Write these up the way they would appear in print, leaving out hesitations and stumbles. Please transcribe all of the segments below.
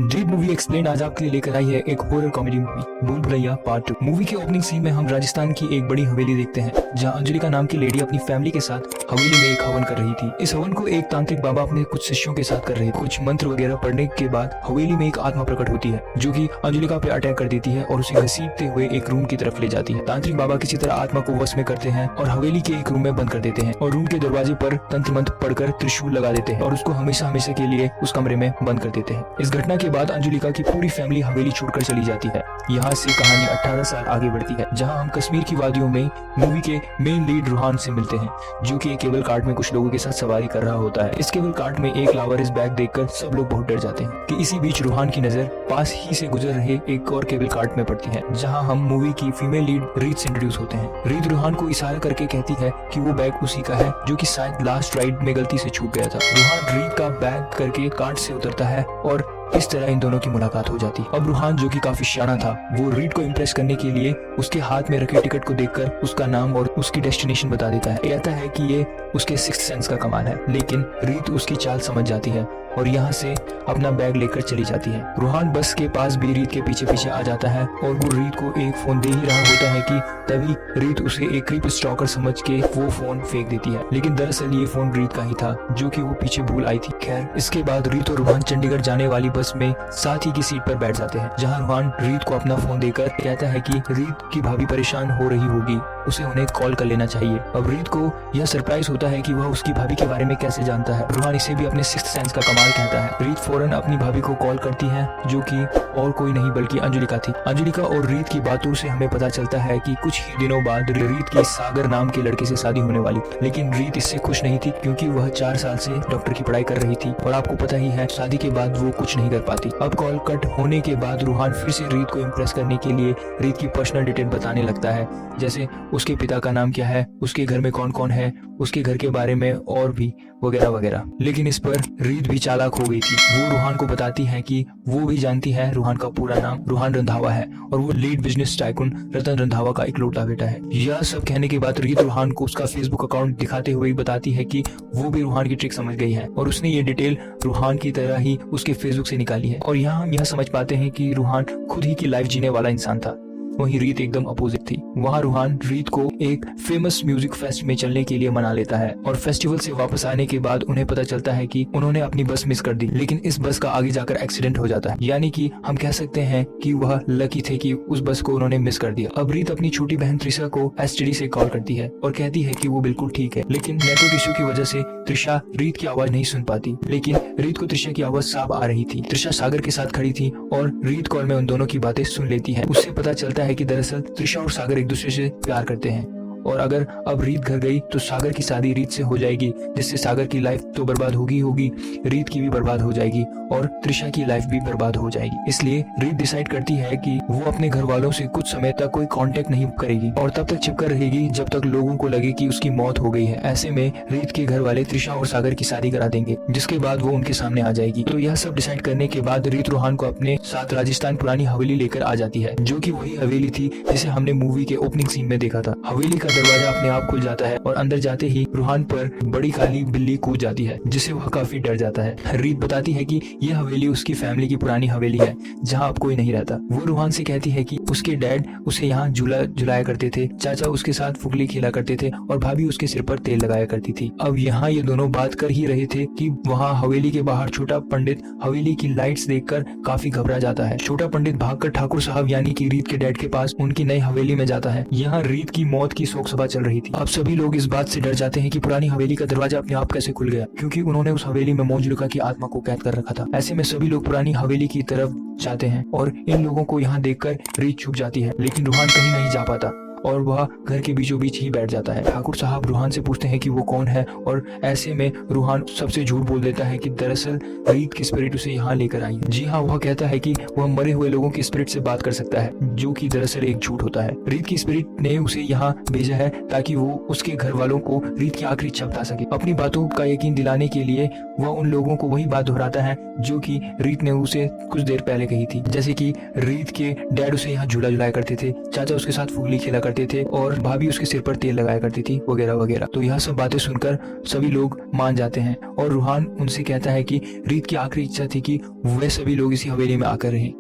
Dream movie explain आज आपके लिए लेकर आई है एक हॉरर कॉमेडी मूवी भूल भुलैया पार्ट 2। मूवी के ओपनिंग सीन में हम राजस्थान की एक बड़ी हवेली देखते हैं जहां अंजलिका नाम की लेडी अपनी फैमिली के साथ हवेली में एक हवन कर रही थी। इस हवन को एक तांत्रिक बाबा अपने कुछ शिष्यों के साथ कर रहे थे। कुछ मंत्र वगैरह पढ़ने के बाद हवेली में एक आत्मा प्रकट होती है जो कि अंजलिका पे अटैक कर देती है और उसे घसीटते हुए एक रूम की तरफ ले जाती है। तांत्रिक बाबा किसी तरह आत्मा को वश में करते हैं और हवेली के एक रूम में बंद कर देते हैं और रूम के दरवाजे पर तंत्र मंत्र पढ़कर त्रिशूल लगा देते हैं और उसको हमेशा हमेशा के लिए उस कमरे में बंद कर देते हैं। इस घटना के बाद अंजलिका की पूरी फैमिली हवेली छोड़कर चली जाती है। यहाँ से कहानी 18 साल आगे बढ़ती है जहाँ हम कश्मीर की वादियों में मूवी के मेन लीड रूहान से मिलते हैं जो कि एक केबल कार्ट में कुछ लोगों के साथ सवारी कर रहा होता है। इस केबल कार्ट में एक लावारिस बैग देखकर सब लोग बहुत डर जाते हैं कि इसी बीच रूहान की नजर पास ही से गुजर रहे एक और केबल कार्ट में पड़ती है जहाँ हम मूवी की फीमेल लीड रीत से इंट्रोड्यूस होते हैं। रीत रूहान को इशारा करके कहती है कि वो बैग उसी का है जो कि शायद लास्ट राइड में गलती से छूट गया था। रूहान रीत का बैग करके कार्ट से उतरता है और इस तरह इन दोनों की मुलाकात हो जाती। अब रूहान जो कि काफी शाना था वो रीड को इम्प्रेस करने के लिए उसके हाथ में रखे टिकट को देखकर उसका नाम और उसकी डेस्टिनेशन बता देता है। कहता है कि ये उसके सिक्स्थ सेंस का कमाल है, लेकिन रीत उसकी चाल समझ जाती है और यहाँ से अपना बैग लेकर चली जाती है। रूहान बस के पास भी रीत के पीछे पीछे आ जाता है और वो रीत को एक फोन दे ही रहा होता है कि तभी रीत उसे एक क्रीप स्टॉकर समझ के वो फोन फेंक देती है, लेकिन दरअसल ये फोन रीत का ही था जो कि वो पीछे भूल आई थी। खैर इसके बाद रीत और रूहान चंडीगढ़ जाने वाली बस में साथ ही की सीट पर बैठ जाते हैं जहाँ रूहान रीत को अपना फोन देकर कहता है कि रीत की भाभी परेशान हो रही होगी, उसे उन्हें कॉल कर लेना चाहिए। अब रीत को यह सरप्राइज होता है कि वह उसकी भाभी के बारे में कैसे जानता है। रूहान इसे भी अपने सिक्स्थ सेंस का कमाल कहता है। रीत फौरन अपनी भाभी को कॉल करती है जो कि और कोई नहीं बल्कि अंजलिका थी। अंजलिका और रीत की बातों से हमें पता चलता है कि कुछ ही दिनों बाद रीत की सागर नाम के लड़के से शादी होने वाली, लेकिन रीत इससे खुश नहीं थी क्योंकि वह 4 साल से डॉक्टर की पढ़ाई कर रही थी और आपको पता ही है शादी के बाद वो कुछ नहीं कर पाती। अब कॉल कट होने के बाद रूहान फिर से रीत को इम्प्रेस करने के लिए रीत की पर्सनल डिटेल बताने लगता है, जैसे उसके पिता का नाम क्या है, उसके घर में कौन कौन है, उसके घर के बारे में और भी वगैरह वगैरह। लेकिन इस पर रीत भी चालाक हो गई थी। वो रूहान को बताती है कि वो भी जानती है रूहान का पूरा नाम रूहान रंधावा है और वो लीड बिजनेस टाइकून रतन रंधावा का इकलौता बेटा है। यह सब कहने के बाद रीत रूहान को उसका फेसबुक अकाउंट दिखाते हुए बताती है कि वो भी रूहान की ट्रिक समझ गई है और उसने ये डिटेल रूहान की तरह ही उसके फेसबुक से निकाली है। और यहाँ हम यह समझ पाते हैं कि रूहान खुद ही की लाइफ जीने वाला इंसान था, वहीं रीत एकदम अपोजिट थी। वहाँ रूहान रीत को एक फेमस म्यूजिक फेस्ट में चलने के लिए मना लेता है और फेस्टिवल से वापस आने के बाद उन्हें पता चलता है कि उन्होंने अपनी बस मिस कर दी, लेकिन इस बस का आगे जाकर एक्सीडेंट हो जाता है। यानी कि हम कह सकते हैं कि वह लकी थे कि उस बस को उन्होंने मिस कर दिया। अब रीत अपनी छोटी बहन त्रिशा को एसटीडी से कॉल करती है और कहती है कि वो बिल्कुल ठीक है, लेकिन नेटवर्क इशू की वजह से त्रिशा रीत की आवाज नहीं सुन पाती, लेकिन रीत को त्रिशा की आवाज साफ आ रही थी। त्रिशा सागर के साथ खड़ी थी और रीत कॉल में उन दोनों की बातें सुन लेती है। उससे पता चलता है कि दरअसल त्रिशा और सागर एक दूसरे से प्यार करते हैं और अगर अब रीत घर गई तो सागर की शादी रीत से हो जाएगी, जिससे सागर की लाइफ तो बर्बाद होगी रीत की भी बर्बाद हो जाएगी और त्रिशा की लाइफ भी बर्बाद हो जाएगी। इसलिए रीत डिसाइड करती है कि वो अपने घर वालों से कुछ समय तक कोई कांटेक्ट नहीं करेगी और तब तक चिपकर रहेगी जब तक लोगों को लगे कि उसकी मौत हो गई है। ऐसे में रीत के घर वाले त्रिशा और सागर की शादी करा देंगे, जिसके बाद वो उनके सामने आ जाएगी। तो यह सब डिसाइड करने के बाद रीत रूहान को अपने साथ राजस्थान पुरानी हवेली लेकर आ जाती है जो कि वही हवेली थी जिसे हमने मूवी के ओपनिंग सीन में देखा था। हवेली का दरवाजा अपने आप खुल जाता है और अंदर जाते ही रूहान पर बड़ी काली बिल्ली कूद जाती है जिससे वह काफी डर जाता है। रीत बताती है कि यह हवेली उसकी फैमिली की पुरानी हवेली है जहां अब कोई नहीं रहता। वो रूहान से कहती है कि उसके डैड उसे यहाँ झूला झुलाया करते थे, चाचा उसके साथ फुगली खेला करते थे और भाभी उसके सिर पर तेल लगाया करती थी। अब यहाँ ये दोनों बात कर ही रहे थे कि वहाँ हवेली के बाहर छोटा पंडित हवेली की लाइट्स देखकर काफी घबरा जाता है। छोटा पंडित भागकर ठाकुर साहब यानी कि रीत के डैड के पास उनकी नई हवेली में जाता है। यहाँ रीत की मौत की शोक सभा चल रही थी। अब सभी लोग इस बात से डर जाते हैं कि पुरानी हवेली का दरवाजा अपने आप कैसे खुल गया, क्योंकि उन्होंने उस हवेली में मौजूदा की आत्मा को कैद कर रखा था। ऐसे में सभी लोग पुरानी हवेली की तरफ जाते हैं और इन लोगों को यहाँ देखकर रीत छुप जाती है, लेकिन रूहान कहीं नहीं जा पाता और वह घर के बीचों बीच ही बैठ जाता है। ठाकुर साहब रूहान से पूछते हैं कि वो कौन है और ऐसे में रूहान सबसे झूठ बोल देता है कि दरअसल रीत की स्पिरिट उसे यहाँ लेकर आई है। जी हाँ, वह कहता है कि वह मरे हुए लोगों की स्पिरिट से बात कर सकता है, जो कि दरअसल एक झूठ होता है। रीत की स्पिरिट ने उसे यहाँ भेजा है ताकि वो उसके घर वालों को रीत की आखिरी इच्छा बता सके। अपनी बातों का यकीन दिलाने के लिए वह उन लोगों को वही बात दोहराता है जो कि रीत ने उसे कुछ देर पहले कही थी, जैसे कि रीत के डैड उसे यहाँ झूला झुलाया करते थे, चाचा उसके साथ फुगली खेला करते थे और भाभी उसके सिर पर तेल लगाया करती थी वगैरह वगैरह। तो यह सब बातें सुनकर सभी लोग मान जाते हैं और रूहान उनसे कहता है कि रीत की आखिरी इच्छा थी कि वह सभी लोग इसी हवेली में आकर रहें।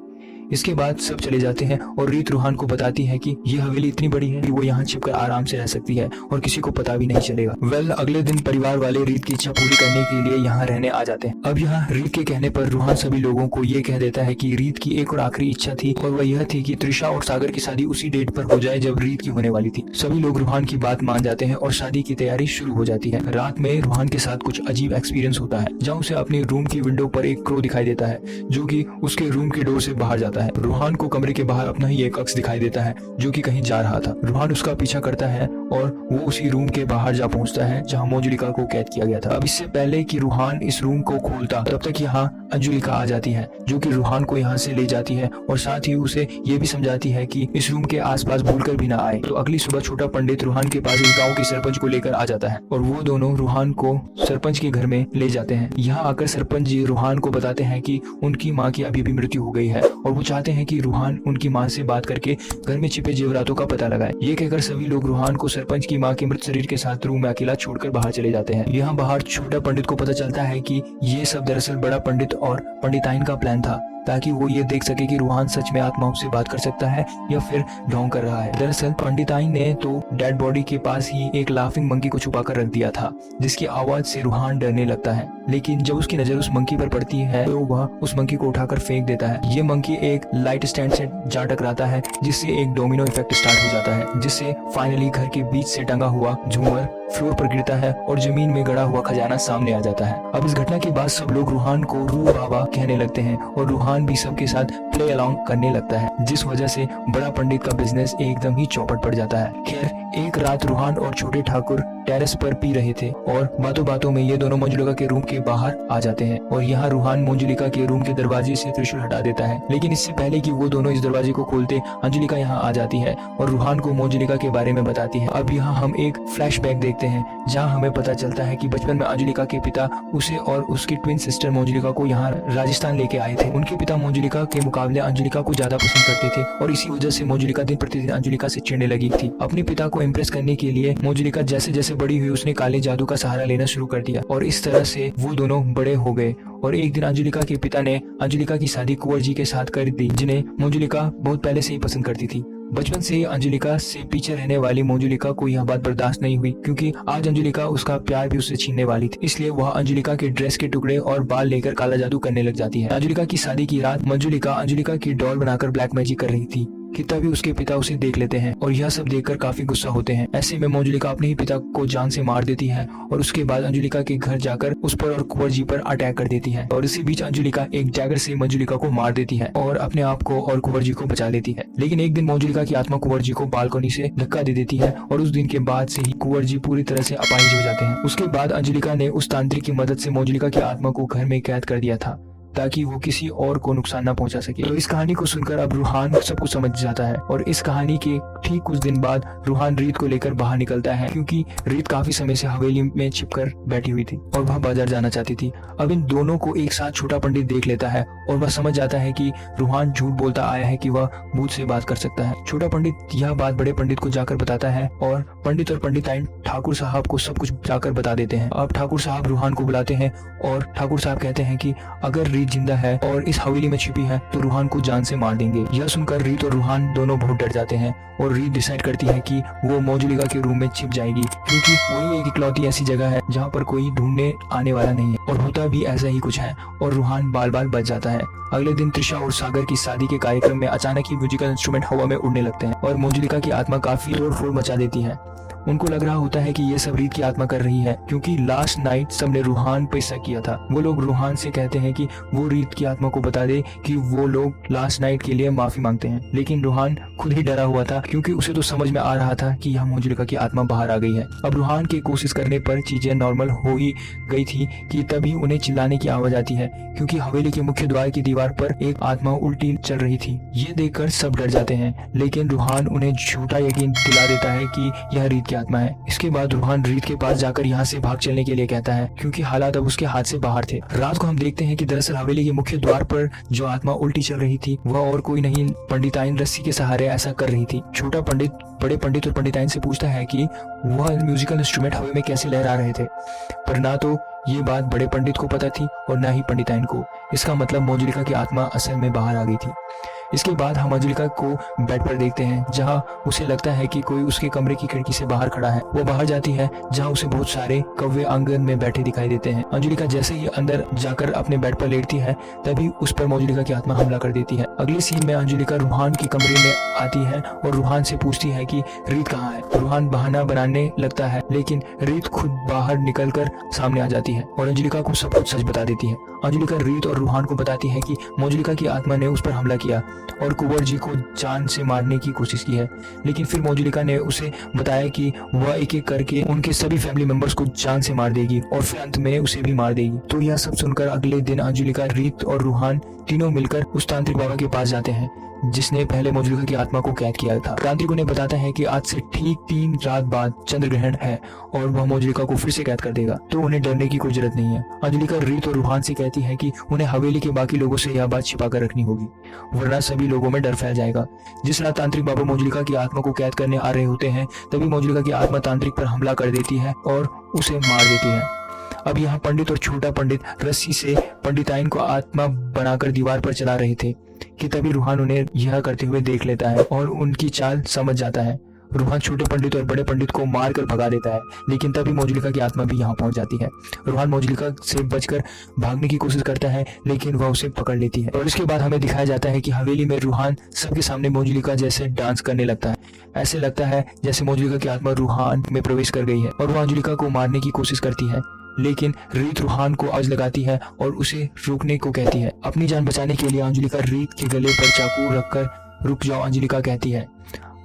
इसके बाद सब चले जाते हैं और रीत रूहान को बताती है कि ये हवेली इतनी बड़ी है कि वो यहाँ छिपकर आराम से रह सकती है और किसी को पता भी नहीं चलेगा। अगले दिन परिवार वाले रीत की इच्छा पूरी करने के लिए यहाँ रहने आ जाते हैं। अब यहाँ रीत के कहने पर रूहान सभी लोगों को ये कह देता है कि रीत की एक और आखिरी इच्छा थी और वह यह थी कि त्रिशा और सागर की शादी उसी डेट पर हो जाए जब रीत की होने वाली थी। सभी लोग रूहान की बात मान जाते हैं और शादी की तैयारी शुरू हो जाती है। रात में रूहान के साथ कुछ अजीब एक्सपीरियंस होता है जहाँ उसे अपने रूम की विंडो पर एक क्रो दिखाई देता है जो कि उसके रूम के डोर से बाहर जाता है। रूहान को कमरे के बाहर अपना ही एक अक्स दिखाई देता है जो कि कहीं जा रहा था। रूहान उसका पीछा करता है और वो उसी रूम के बाहर जा पहुंचता है जहां मंजुलिका को कैद किया गया था। अब इससे पहले कि रूहान इस रूम को खोलता तब तक यहाँ अंजुलिका आ जाती है जो कि रूहान को यहाँ से ले जाती है और साथ ही उसे ये भी समझाती है कि इस रूम के आसपास भूलकर भी ना आए। तो अगली सुबह छोटा पंडित रूहान के पास इस गाँव के सरपंच को लेकर आ जाता है और वो दोनों रूहान को सरपंच के घर में ले जाते हैं। यहाँ आकर सरपंच जी रूहान को बताते हैं कि उनकी माँ की अभी भी मृत्यु हो गई है और वो चाहते हैं कि रूहान उनकी माँ से बात करके घर में छिपे जेवरातों का पता लगाए। ये कहकर सभी लोग रूहान को सरपंच की माँ के मृत शरीर के साथ रूम में अकेला छोड़कर बाहर चले जाते हैं। यहाँ बाहर छोटा पंडित को पता चलता है कि ये सब दरअसल बड़ा पंडित और पंडिताइन का प्लान था ताकि वो ये देख सके कि रूहान सच में आत्माओं से बात कर सकता है या फिर ढोंग कर रहा है। दरअसल पंडिताइन ने तो डेड बॉडी के पास ही एक लाफिंग मंकी को छुपा कर रख दिया था जिसकी आवाज से रूहान डरने लगता है, लेकिन जब उसकी नजर उस मंकी पर पड़ती है तो वह उस मंकी को उठाकर फेंक देता है। ये मंकी एक लाइट स्टैंड से जा टकराता है जिससे एक डोमिनो इफेक्ट स्टार्ट हो जाता है जिससे फाइनली घर के बीच से टंगा हुआ झूमर फ्लोर पर गिरता है और जमीन में गड़ा हुआ खजाना सामने आ जाता है। अब इस घटना के बाद सब लोग रूहान को रूह बाबा कहने लगते हैं और रूहान भी सबके साथ प्ले अलोंग करने लगता है जिस वजह से बड़ा पंडित का बिजनेस एकदम ही चौपट पड़ जाता है। खैर एक रात रूहान और छोटे ठाकुर टेरेस पर पी रहे थे और बातों बातों में ये दोनों मंजुलिका के रूम के बाहर आ जाते हैं और यहाँ रूहान मंजुलिका के रूम के दरवाजे से त्रिशूल हटा देता है, लेकिन इससे पहले कि वो दोनों इस दरवाजे को खोलते अंजुलिका यहाँ आ जाती है और रूहान को मंजुलिका के बारे में बताती है। अब यहाँ हम एक फ्लैशबैक देखते हैं जहाँ हमें पता चलता है कि बचपन में अंजुलिका के पिता उसे और उसकी ट्विन सिस्टर मंजुलिका को यहाँ राजस्थान लेके आए थे। उनके पिता मंजुलिका के मुकाबले अंजुलिका को ज्यादा पसंद करते थे और इसी वजह से मंजुलिका दिन प्रतिदिन अंजुलिका से चिढ़ने लगी थी। अपने पिता को इम्प्रेस करने के लिए मंजुलिका जैसे जैसे बड़ी हुई उसने काले जादू का सहारा लेना शुरू कर दिया और इस तरह से वो दोनों बड़े हो गए। और एक दिन अंजुलिका के पिता ने अंजुलिका की शादी कुंवर जी के साथ कर दी जिन्हें मंजुलिका बहुत पहले से ही पसंद करती थी। बचपन से ही अंजुलिका से पीछे रहने वाली मंजुलिका को यह बात बर्दाश्त नहीं हुई क्योंकि आज अंजुलिका उसका प्यार भी उससे छीनने वाली थी, इसलिए वह अंजुलिका के ड्रेस के टुकड़े और बाल लेकर काला जादू करने लग जाती है। अंजुलिका की शादी की रात मंजुलिका अंजुलिका की डॉल बनाकर ब्लैक मैजिक कर रही थी कि तभी उसके पिता उसे देख लेते हैं और यह सब देखकर काफी गुस्सा होते हैं। ऐसे में मंजुलिका अपने ही पिता को जान से मार देती है और उसके बाद अंजुलिका के घर जाकर उस पर और कुंवर जी पर अटैक कर देती है और इसी बीच अंजुलिका एक डैगर से मंजुलिका को मार देती है और अपने आप को और कुंवर जी को बचा लेती है। लेकिन एक दिन मंजुलिका की आत्मा कुंवर जी को बालकनी से धक्का दे देती है और उस दिन के बाद से ही कुंवर जी पूरी तरह से अपाहिज हो जाते हैं। उसके बाद अंजुलिका ने उस तांत्रिक की मदद से मंजुलिका की आत्मा को घर में कैद कर दिया था ताकि वो किसी और को नुकसान न पहुंचा सके। तो इस कहानी को सुनकर अब रूहान सब कुछ समझ जाता है और इस कहानी के ठीक कुछ दिन बाद रूहान रीत को लेकर बाहर निकलता है क्योंकि रीत काफी समय से हवेली में छिपकर बैठी हुई थी और वह बाजार जाना चाहती थी। अब इन दोनों को एक साथ छोटा पंडित देख लेता है और वह समझ जाता है कि रूहान झूठ बोलता आया है कि वह भूत से बात कर सकता है। छोटा पंडित यह बात बड़े पंडित को जाकर बताता है और पंडित और पंडिताइन ठाकुर साहब को सब कुछ जाकर बता देते हैं। अब ठाकुर साहब रूहान को बुलाते हैं और ठाकुर साहब कहते हैं कि अगर रीत जिंदा है और इस हवेली में छिपी है तो रूहान को जान से मार देंगे। यह सुनकर रीत और रूहान दोनों बहुत डर जाते हैं और रीत डिसाइड करती है कि वो मंजुलिका के रूम में छिप जाएगी क्योंकि वही एक इकलौती ऐसी जगह है जहाँ पर कोई ढूंढने आने वाला नहीं है और होता भी ऐसा ही कुछ है और रूहान बाल बाल बच जाता है। अगले दिन त्रिशा और सागर की शादी के कार्यक्रम में अचानक ही म्यूजिकल इंस्ट्रूमेंट हवा में उड़ने लगते हैं और मंजुलिका की आत्मा काफी तोड़ फोड़ मचा देती है। उनको लग रहा होता है कि ये सब रीत की आत्मा कर रही है क्योंकि लास्ट नाइट सबने रूहान पे शक किया था। वो लोग रूहान से कहते हैं कि वो रीत की आत्मा को बता दे कि वो लोग लास्ट नाइट के लिए माफी मांगते हैं, लेकिन रूहान खुद ही डरा हुआ था क्योंकि उसे तो समझ में आ रहा था कि यह मंजुलिका की आत्मा बाहर आ गई है। अब रूहान की कोशिश करने पर चीजें नॉर्मल हो ही गई थी कि तभी उन्हें चिल्लाने की आवाज आती है क्योंकि हवेली के मुख्य द्वार की दीवार पर एक आत्मा उल्टी चल रही थी। ये देखकर सब डर जाते हैं, लेकिन रूहान उन्हें झूठा यकीन दिला देता है कि यह रीत की आत्मा है। इसके बाद रूहान रीत के पास जाकर यहाँ से भाग चलने के लिए कहता है क्योंकि हालात अब उसके हाथ से बाहर थे। रात को हम देखते हैं कि दरअसल हवेली के मुख्य द्वार पर जो आत्मा उल्टी चल रही थी वह और कोई नहीं पंडिताइन रस्सी के सहारे ऐसा कर रही थी। छोटा पंडित बड़े पंडित और पंडिताइन से पूछता है कि वह म्यूजिकल इंस्ट्रूमेंट हवा में कैसे लहरा रहे थे, पर ना तो ये बात बड़े पंडित को पता थी और ना ही पंडिताइन को। इसका मतलब मंजुलिका की आत्मा असल में बाहर आ गई थी। इसके बाद हम मंजुलिका को बेड पर देखते हैं जहां उसे लगता है कि कोई उसके कमरे की खिड़की से बाहर खड़ा है। वो बाहर जाती है जहां उसे बहुत सारे कौवे आंगन में बैठे दिखाई देते हैं। मंजुलिका जैसे ही अंदर जाकर अपने बेड पर लेटती है तभी उस पर मंजुलिका की आत्मा हमला कर देती है। अगले सीन में मंजुलिका रूहान के कमरे में आती है और रूहान से पूछती है कि रीत कहाँ है। रूहान बहाना बनाने लगता है लेकिन रीत खुद बाहर निकलकर सामने आ जाती है और मंजुलिका को सब कुछ सच बता देती है। मंजुलिका रीत और रूहान को बताती है कि मंजुलिका की आत्मा ने उस पर हमला किया और कुंवर जी को जान से मारने की कोशिश की है, लेकिन फिर मंजुलिका ने उसे बताया कि वह एक एक करके उनके सभी फैमिली मेंबर्स को जान से मार देगी और फिर अंत में उसे भी मार देगी। तो यह सब सुनकर अगले दिन मंजुलिका, रीत और रूहान तीनों मिलकर उस तांत्रिक बाबा के पास जाते हैं जिसने पहले मंजुलिका की आत्मा को कैद किया था। तांत्रिक उन्हें बताता है कि आज से ठीक 3 रात बाद चंद्र ग्रहण है और वह मंजुलिका को फिर से कैद कर देगा, तो उन्हें डरने की कोई जरूरत नहीं है। मंजुलिका रीत और रूहान से कहती है कि उन्हें हवेली के बाकी लोगों से यह बात छिपा कर रखनी होगी वरना सभी लोगों में डर फैल जाएगा। जिस रात तांत्रिक बाबा मंजुलिका की आत्मा को कैद करने आ रहे होते हैं तभी मंजुलिका की आत्मा तांत्रिक पर हमला कर देती है और उसे मार देती है। अब यहाँ पंडित और छोटा पंडित रस्सी से पंडिताइन को आत्मा बनाकर दीवार पर चला रहे थे कि तभी रूहान उन्हें यह करते हुए देख लेता है और उनकी चाल समझ जाता है। रूहान छोटे पंडित और बड़े पंडित को मार कर भगा देता है, लेकिन तभी मंजुलिका की आत्मा भी यहाँ पहुंच जाती है। रूहान मंजुलिका से बचकर भागने की कोशिश करता है लेकिन वह उसे पकड़ लेती है और इसके बाद हमें दिखाया जाता है कि हवेली में रूहान सबके सामने मंजुलिका जैसे डांस करने लगता है। ऐसे लगता है जैसे मंजुलिका की आत्मा रूहान में प्रवेश कर गई है और वह मंजुलिका को मारने की कोशिश करती है, लेकिन रीत रूहान को आवाज लगाती है और उसे रुकने को कहती है। अपनी जान बचाने के लिए मंजुलिका रीत के गले पर चाकू रखकर रुक जाओ मंजुलिका कहती है।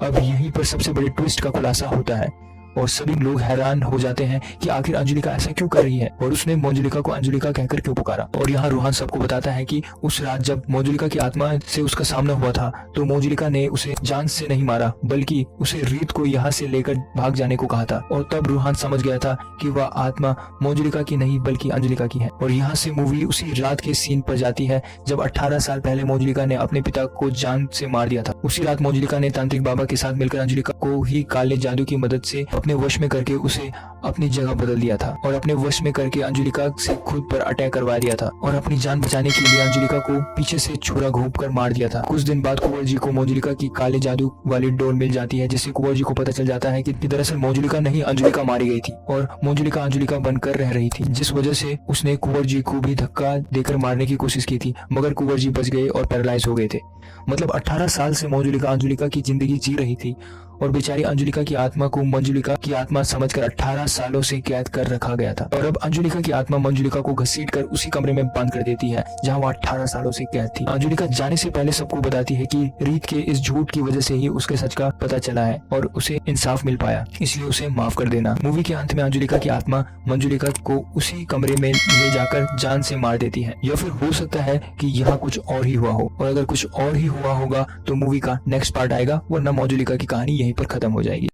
अब यहीं पर सबसे बड़े ट्विस्ट का खुलासा होता है और सभी लोग हैरान हो जाते हैं कि आखिर अंजुलिका ऐसा क्यों कर रही है और उसने मंजुलिका को अंजुलिका कहकर क्यों पुकारा। और यहाँ रूहान सबको बताता है कि उस रात जब मंजुलिका की आत्मा से उसका सामना हुआ था तो मंजुलिका ने उसे जान से नहीं मारा बल्कि उसे रीत को यहाँ से लेकर भाग जाने को कहा था और तब रूहान समझ गया था कि वह आत्मा मंजुलिका की नहीं बल्कि अंजुलिका की है। और यहाँ से मूवी उसी रात के सीन पर जाती है जब 18 साल पहले मंजुलिका ने अपने पिता को जान से मार दिया था। उसी रात मंजुलिका ने तांत्रिक बाबा के साथ मिलकर अंजुलिका को ही काले जादू की मदद से अपने वश में करके उसे अपनी जगह बदल दिया था और अपने वश में करके अंजुलिका से खुद पर अटैक करवा दिया था और अपनी जान बचाने के लिए अंजुलिका को पीछे से छुरा घोंप कर मार दिया था। कुछ दिन बाद कुंवर जी को मंजुलिका की काले जादू वाली डोर मिल जाती है जिससे कुंवर जी को पता चल जाता है कि दरअसल मंजुलिका नहीं अंजुलिका मारी गई थी और मंजुलिका अंजुलिका बनकर रह रही थी, जिस वजह से उसने कुंवर जी को भी धक्का देकर मारने की कोशिश की थी मगर कुंवर जी बच गए और पैरालाइज हो गए थे। मतलब 18 साल से मंजुलिका अंजुलिका की जिंदगी जी रही थी और बेचारी अंजुलिका की आत्मा को मंजुलिका की आत्मा समझकर 18 सालों से कैद कर रखा गया था और अब अंजुलिका की आत्मा मंजुलिका को घसीटकर उसी कमरे में बंद कर देती है जहां वो 18 सालों से कैद थी। अंजुलिका जाने से पहले सबको बताती है कि रीत के इस झूठ की वजह से ही उसके सच का पता चला है और उसे इंसाफ मिल पाया, इसलिए उसे माफ कर देना। मूवी के अंत में अंजुलिका की आत्मा मंजुलिका को उसी कमरे में ले जाकर जान से मार देती है, या फिर हो सकता है कि यहाँ कुछ और ही हुआ हो और अगर कुछ और ही हुआ होगा तो मूवी का नेक्स्ट पार्ट आएगा वरना मंजुलिका की कहानी यहीं पर खत्म हो जाएगी।